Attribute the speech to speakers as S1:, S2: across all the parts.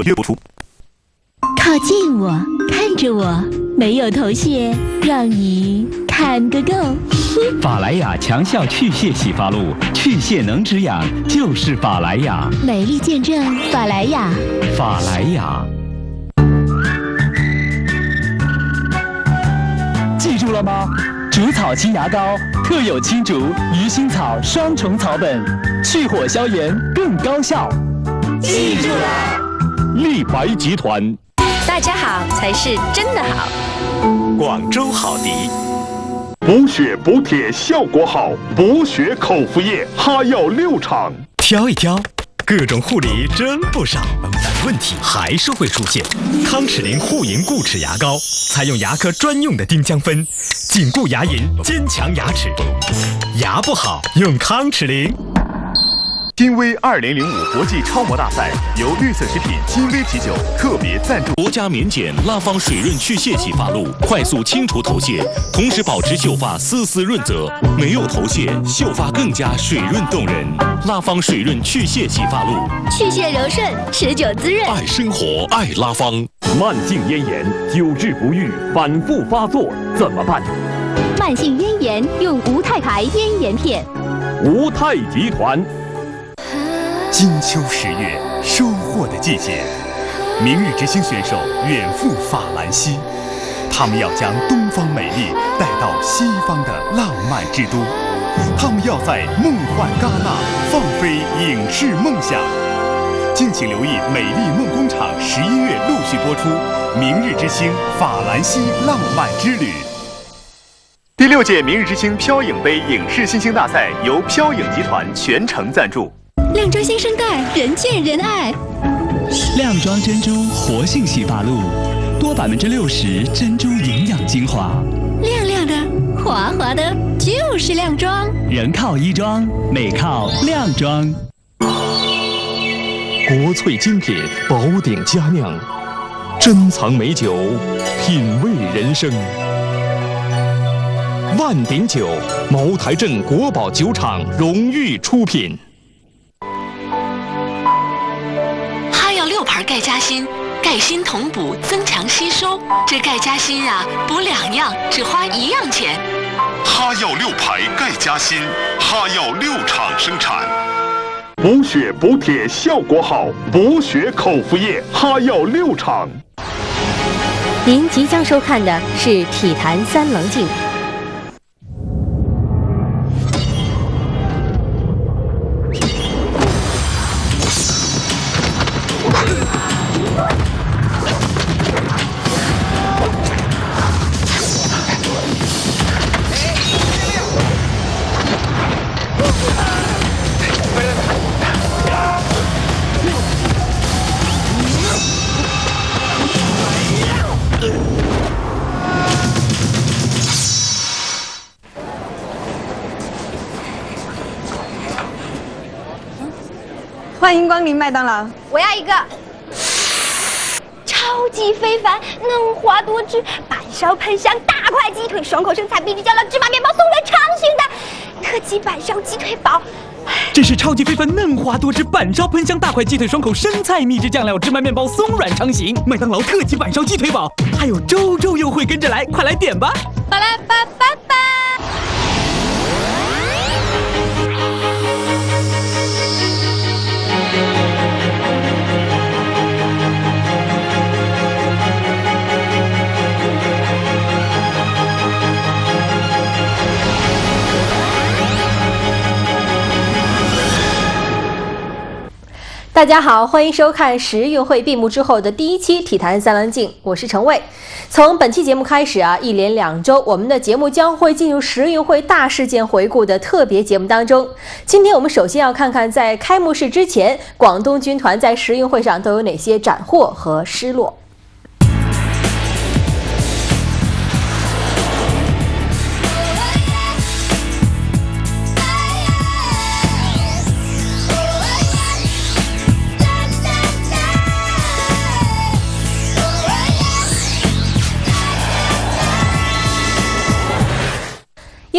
S1: 特约播出。
S2: 靠近我，看着我，没有头屑，让你看个够。
S3: 法莱雅强效去屑洗发露，去屑能止痒，就是法莱雅。
S2: 美丽见证法莱雅。
S3: 法莱雅。记住了吗？竹草清牙膏特有青竹、鱼腥草双重草本，去火消炎更高效。
S4: 记住了。
S1: 立白集团。
S4: 大家好才是真的好。
S1: 广州好迪。
S5: 补血补铁效果好，补血口服液哈药6厂。
S1: 挑一挑，各种护理真不少，但问题还是会出现。康齿灵护龈固齿牙膏采用牙科专用的丁香酚，紧固牙龈，坚强牙齿。牙不好用康齿灵。
S5: 金威2005国际超模大赛由绿色食品金威啤酒特别赞助。
S6: 国家免检拉芳水润去屑洗发露，快速清除头屑，同时保持秀发丝丝润泽，没有头屑，秀发更加水润动人。拉芳水润去屑洗发露，
S2: 去屑柔顺，持久滋润。
S6: 爱生活，爱拉芳。
S5: 慢性咽炎久治不愈，反复发作怎么办？
S2: 慢性咽炎用无泰牌咽炎片。
S5: 无泰集团。
S1: 金秋10月，收获的季节，明日之星选手远赴法兰西，他们要将东方美丽带到西方的浪漫之都，他们要在梦幻戛纳放飞影视梦想。敬请留意美丽梦工厂11月陆续播出《明日之星法兰西浪漫之旅》。
S5: 第6届明日之星飘影杯影视新星大赛由飘影集团全程赞助。
S2: 靓妆新生代，人见人爱。
S3: 亮妆珍珠活性洗发露，多60%珍珠营养精华，
S2: 亮亮的，滑滑的，就是亮妆。
S3: 人靠衣装，美靠亮妆。
S6: 国粹精品，宝鼎佳酿，珍藏美酒，品味人生。万鼎酒，茅台镇国宝酒厂荣誉出品。
S4: 6盘钙加锌，钙锌同补，增强吸收。这钙加锌啊，补2样只花1样钱。
S5: 哈药6牌钙加锌，哈药6厂生产。补血补铁效果好，补血口服液哈药6厂。
S7: 您即将收看的是《体坛三棱镜》。
S8: 欢迎光临麦当劳，
S9: 我要一个超级非凡、嫩滑多汁、板烧喷香大块鸡腿，爽口生菜，秘制酱料芝麻面包，松软长形的特级板烧鸡腿堡。
S10: 这是超级非凡、嫩滑多汁、板烧喷香大块鸡腿，爽口生菜，秘制酱料芝麻面包，松软长形。麦当劳特级板烧鸡腿堡，还有周周优惠，跟着来，快来点吧！
S9: 巴拉巴巴巴。
S7: 大家好，欢迎收看时运会闭幕之后的第1期《体坛三棱镜》，我是程卫。从本期节目开始一连2周，我们的节目将会进入时运会大事件回顾的特别节目当中。今天我们首先要看看，在开幕式之前，广东军团在时运会上都有哪些斩获和失落。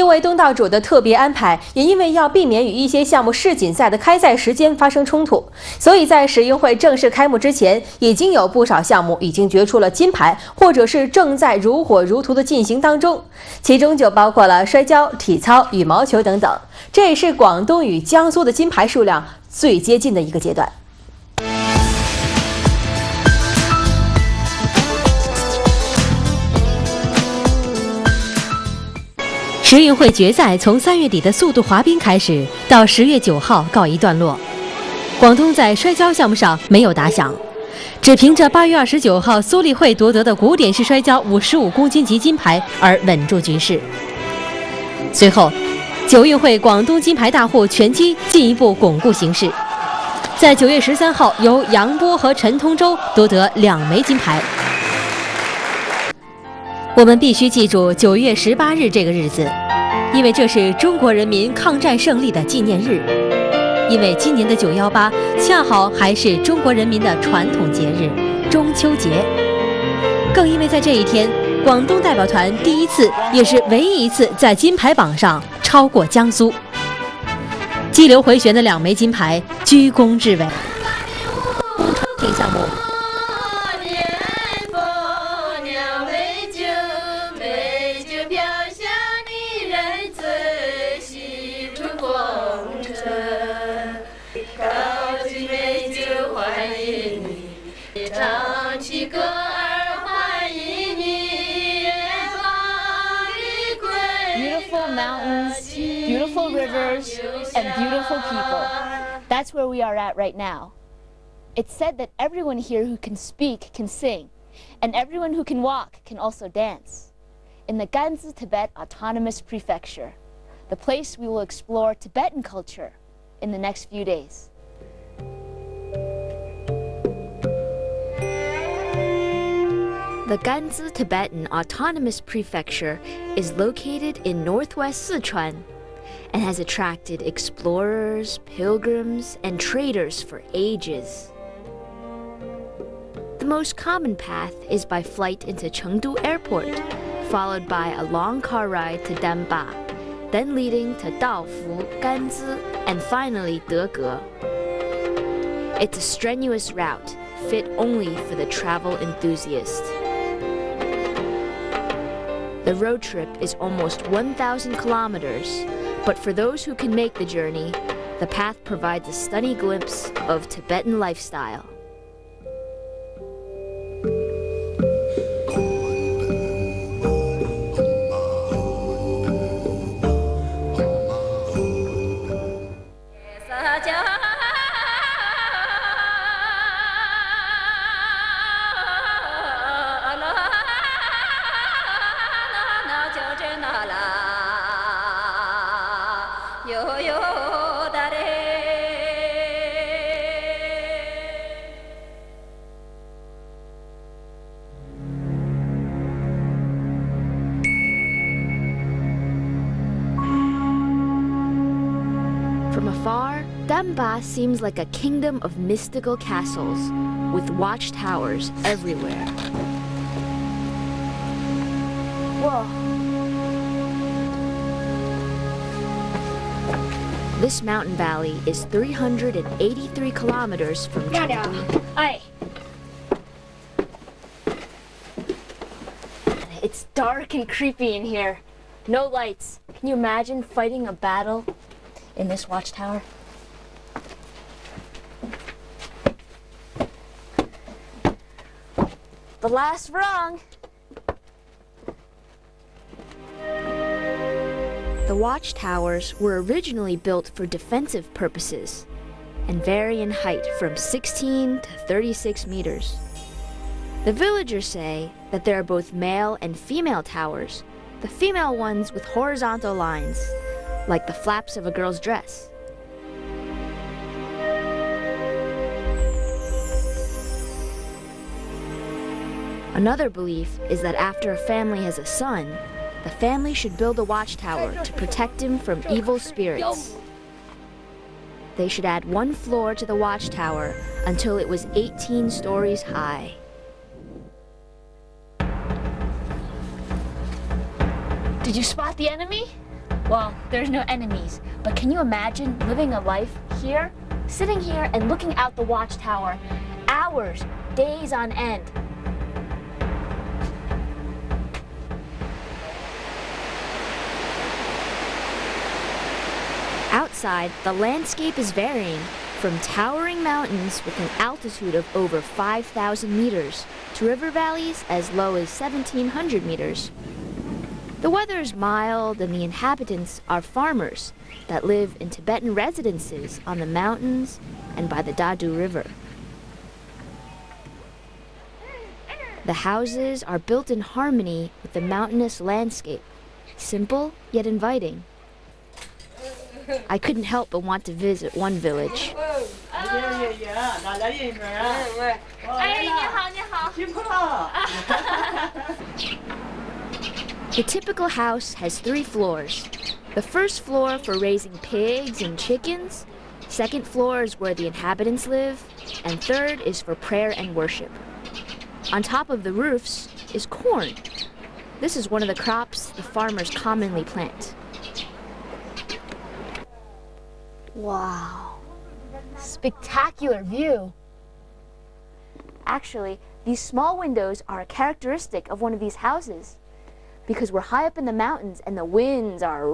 S7: 因为东道主的特别安排，也因为要避免与一些项目世锦赛的开赛时间发生冲突，所以在世运会正式开幕之前，已经有不少项目已经决出了金牌，或者是正在如火如荼的进行当中，其中就包括了摔跤、体操、羽毛球等等。这也是广东与江苏的金牌数量最接近的一个阶段。世运会决赛从3月底的速度滑冰开始，到10月9号告一段落。广东在摔跤项目上没有打响，只凭着8月29号苏丽慧夺得的古典式摔跤55公斤级金牌而稳住局势。随后，9运会广东金牌大户拳击进一步巩固形势，在9月13号由杨波和陈通洲夺得2枚金牌。我们必须记住9月18日这个日子，因为这是中国人民抗战胜利的纪念日。因为今年的918恰好还是中国人民的传统节日中秋节，更因为在这一天，广东代表团第一次也是唯一一次在金牌榜上超过江苏。激流回旋的2枚金牌居功至伟。这个项目。
S11: Beautiful mountains, beautiful rivers, and beautiful people. That's where we are at right now. It's said that everyone here who can speak can sing, and everyone who can walk can also dance. In the Gansu Tibet Autonomous Prefecture, the place we will explore Tibetan culture in the next few days.
S12: The Gansu Tibetan Autonomous Prefecture is located in northwest Sichuan and has attracted explorers, pilgrims, and traders for ages. The most common path is by flight into Chengdu Airport, followed by a long car ride to Danba, then leading to Daofu, Ganzi, and finally Dege. It's a strenuous route, fit only for the travel enthusiast. The road trip is almost 1,000 kilometers, but for those who can make the journey, the path provides a stunning glimpse of Tibetan lifestyle. From afar, Danba seems like a kingdom of mystical castles, with watchtowers everywhere. Whoa. This mountain valley is 383 kilometers from Chengdu.
S11: It's dark and creepy in here. No lights. Can you imagine fighting a battle in this watchtower? The last rung.
S12: The watchtowers were originally built for defensive purposes and vary in height from 16 to 36 meters. The villagers say that there are both male and female towers, the female ones with horizontal lines, like the flaps of a girl's dress. Another belief is that after a family has a son, the family should build a watchtower to protect him from evil spirits. They should add 1 floor to the watchtower until it was 18 stories high.
S11: Did you spot the enemy? Well, there's no enemies, but can you imagine living a life here? Sitting here and looking out the watchtower, hours, days on end.
S12: Outside, the landscape is varying from towering mountains with an altitude of over 5,000 meters to river valleys as low as 1,700 meters. The weather is mild and the inhabitants are farmers that live in Tibetan residences on the mountains and by the Dadu River. The houses are built in harmony with the mountainous landscape, simple yet inviting. I couldn't help but want to visit one village. The typical house has 3 floors. The first floor for raising pigs and chickens, second floor is where the inhabitants live, and third is for prayer and worship. On top of the roofs is corn. This is one of the crops the farmers commonly plant.
S11: Wow, spectacular view. Actually, these small windows are a characteristic of one of these houses because we're high up in the mountains and the winds are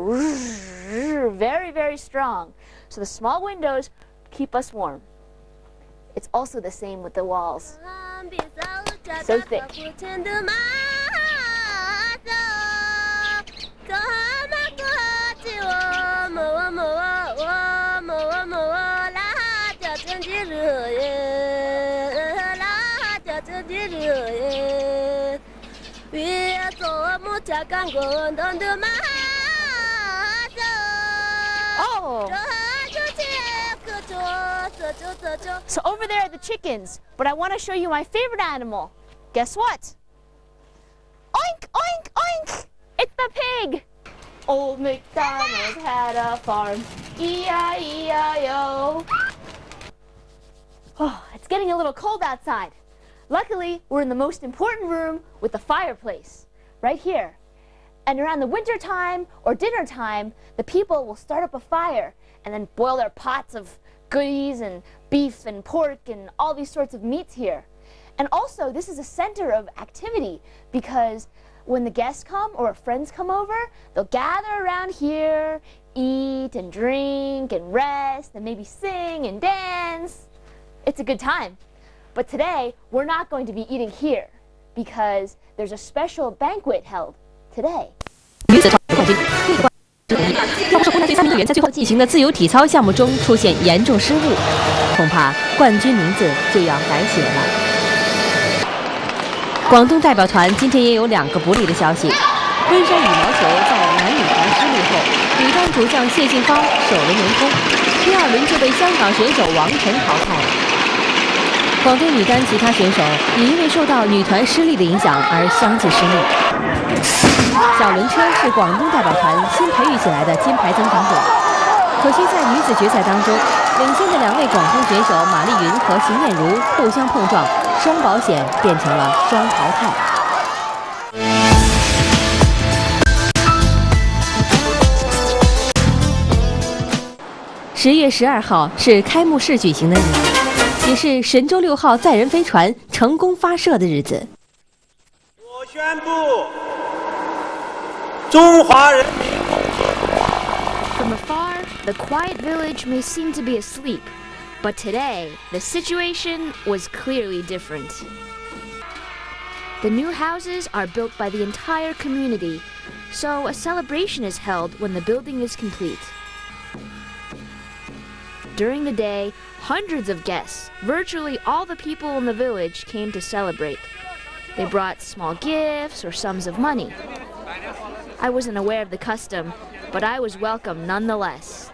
S11: very, very strong. So the small windows keep us warm. It's also the same with the walls. So thick. Oh! So over there are the chickens, but I want to show you my favorite animal. Guess what? Oink, oink, oink! It's the pig! Old MacDonald had a farm, E-I-E-I-O. Oh, it's getting a little cold outside. Luckily, we're in the most important room with the fireplace, right here. And around the winter time or dinner time, the people will start up a fire and then boil their pots of goodies and beef and pork and all these sorts of meats here. And also, this is a center of activity because when the guests come or friends come over, they'll gather around here, eat and drink and rest and maybe sing and dance. It's a good time. But today, we're not going to be eating here because there's a special banquet held today.
S7: 女子冠军要不是湖南队3名队员在最后进行的自由体操项目中出现严重失误，恐怕冠军名字就要改写了。广东代表团今天也有2个不利的消息：温山羽毛球在男女团失利后，女单主将谢杏芳首轮连空，第2轮就被香港选手王晨淘汰了。广东女单其他选手也因为受到女团失利的影响而相继失利。小轮车是广东代表团新培育起来的金牌增长点，可惜在女子决赛当中，领先的2位广东选手马丽云和邢艳茹互相碰撞，双保险变成了双淘汰。10月12号是开幕式举行的日子，也是神舟6号载人飞船成功发射的日子。
S13: 我宣布。中华人民共和国。
S12: From afar, the quiet village may seem to be asleep, but today, the situation was clearly different. The new houses are built by the entire community, so a celebration is held when the building is complete. During the day, hundreds of guests, virtually all the people in the village, came to celebrate. They brought small gifts or sums of money. I wasn't aware of the custom, but I was welcome nonetheless.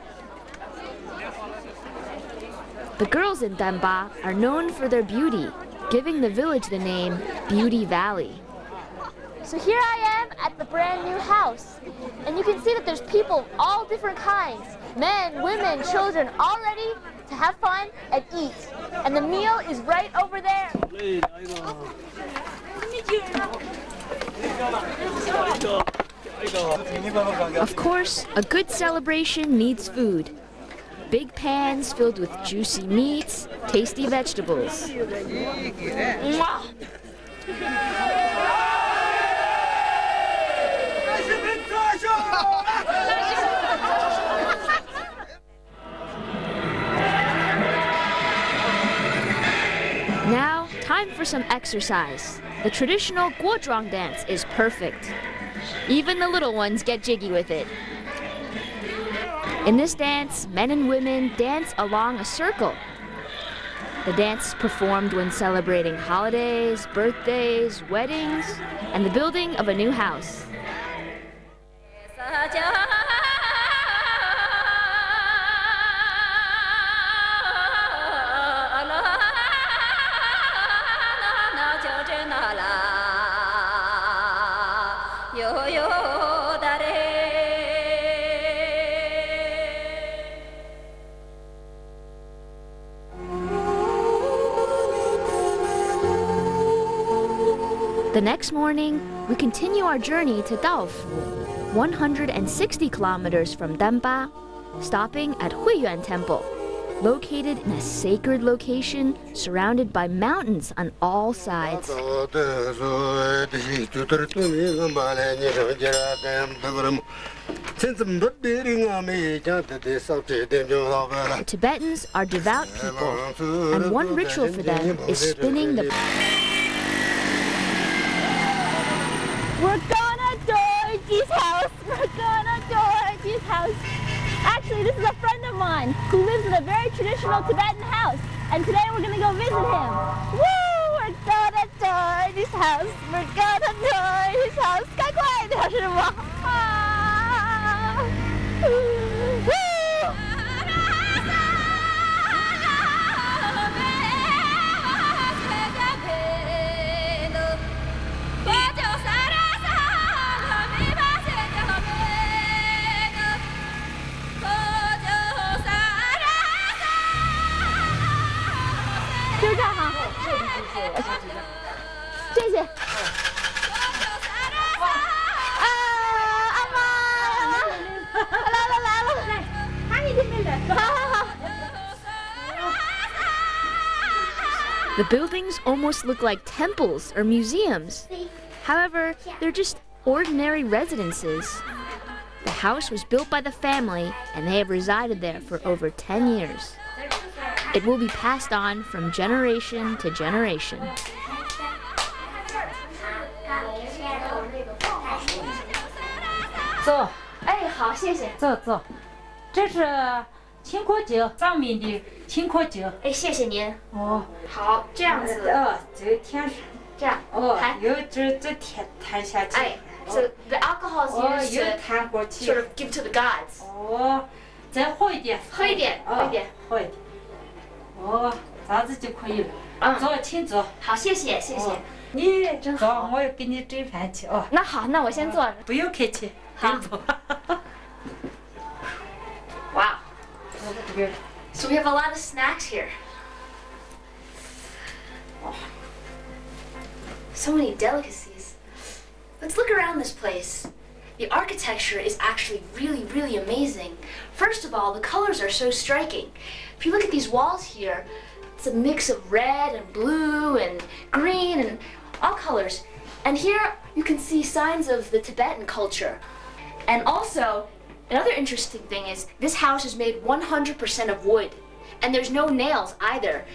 S12: The girls in Damba are known for their beauty, giving the village the name Beauty Valley.
S11: So here I am at the brand new house, and you can see that there's people of all different kinds, men, women, children, all ready to have fun and eat. And the meal is right over there.
S12: Of course, a good celebration needs food. Big pans filled with juicy meats, tasty vegetables. Now, time for some exercise. The traditional guozhuang dance is perfect. Even the little ones get jiggy with it. In this dance, men and women dance along a circle. The dance performed when celebrating holidays, birthdays, weddings, and the building of a new house. The next morning, we continue our journey to Daofu, 160 kilometers from Danba, stopping at Huiyuan Temple, located in a sacred location surrounded by mountains on all sides. Tibetans are devout people, and one ritual for them is spinning the...
S9: We're gonna Dorothy's house. We're gonna Dorothy's house. Actually, this is a friend of mine who lives in a very traditional Tibetan house. And today we're gonna go visit him. Woo! We're gonna Dorothy's house. We're gonna Dorothy's house. 赶快点是吗？啊！Woo!
S12: The buildings almost look like temples or museums. However, they're just ordinary residences. The house was built by the family, and they have resided there for over 10 years. It will be passed on from generation to generation.
S14: 走，哎，好，谢谢。走走，这是青稞酒，藏民的青稞酒。
S12: 哎，谢谢您。
S14: 哦，
S12: 好，这样子。
S14: 这填上。
S12: 这样。
S14: 哦，有这填下去。
S12: 哎 ，so the alcohol is used to sort of give to the gods.
S14: 哦，再喝一点。
S12: 喝一点，喝一点，
S14: 喝一点。哦，这样子就可以了。坐，请坐。
S12: 好，谢谢，谢谢。
S14: 你坐，我给你蒸饭去哦。
S12: 那好，那我先坐着。
S14: 不用客气。
S12: Wow. So we have a lot of snacks here. Oh. So many delicacies. Let's look around this place. The architecture is actually really, really amazing. First of all, the colors are so striking. If you look at these walls here, it's a mix of red and blue and green and all colors. And here you can see signs of the Tibetan culture. And also, another interesting thing is this house is made 100% of wood, and there's no nails either.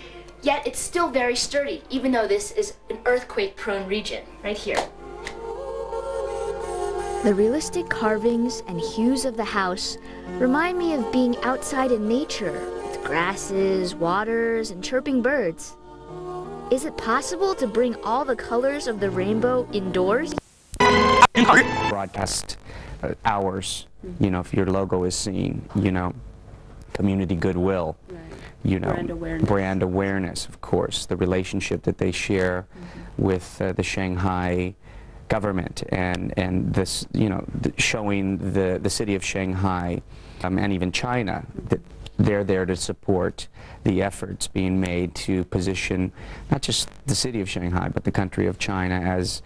S12: Yet it's still very sturdy, even though this is an earthquake-prone region, right here. The realistic carvings and hues of the house remind me of being outside in nature, with grasses, waters, and chirping birds. Is it possible to bring all the colors of the rainbow indoors?
S15: Broadcast hours, you know, if your logo is seen, you know, community goodwill, you know, brand awareness, of course, the relationship that they share with the Shanghai government and this, you know, showing the city of Shanghai and even China that they're there to support the efforts being made to position not just the city of Shanghai but the country of China as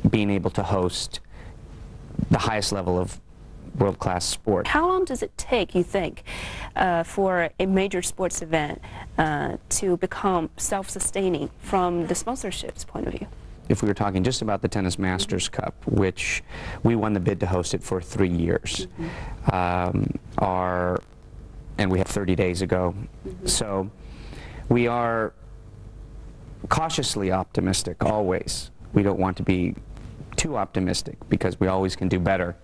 S15: being able to host the highest level of world-class sport.
S16: How long does it take, you think, for a major sports event to become self-sustaining from the sponsorships point of view?
S15: If we were talking just about the Tennis Masters Cup, which we won the bid to host it for 3 years, and we have 30 days ago. So we are cautiously optimistic always. We don't want to be too optimistic because we always can do better.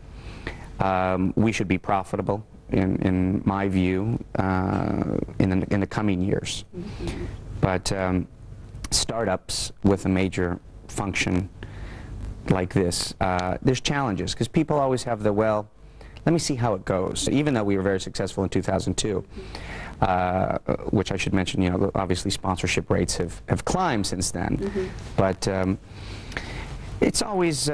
S15: We should be profitable, in my view, in the coming years. But startups with a major function like this, there's challenges because people always have the, well, let me see how it goes. Even though we were very successful in 2002, which I should mention, you know, obviously sponsorship rates have climbed since then. But it's always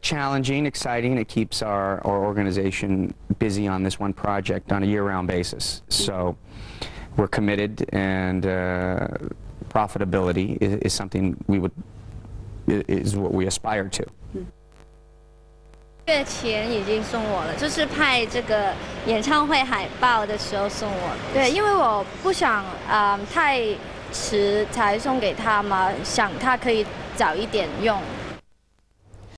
S15: challenging, exciting. It keeps our organization busy on this one project on a year-round basis. So we're committed, and profitability is something is what we aspire to.
S17: 月前已经送我了，就是拍这个演唱会海报的时候送我。对，因为我不想太迟才送给他嘛，想他可以早一点用。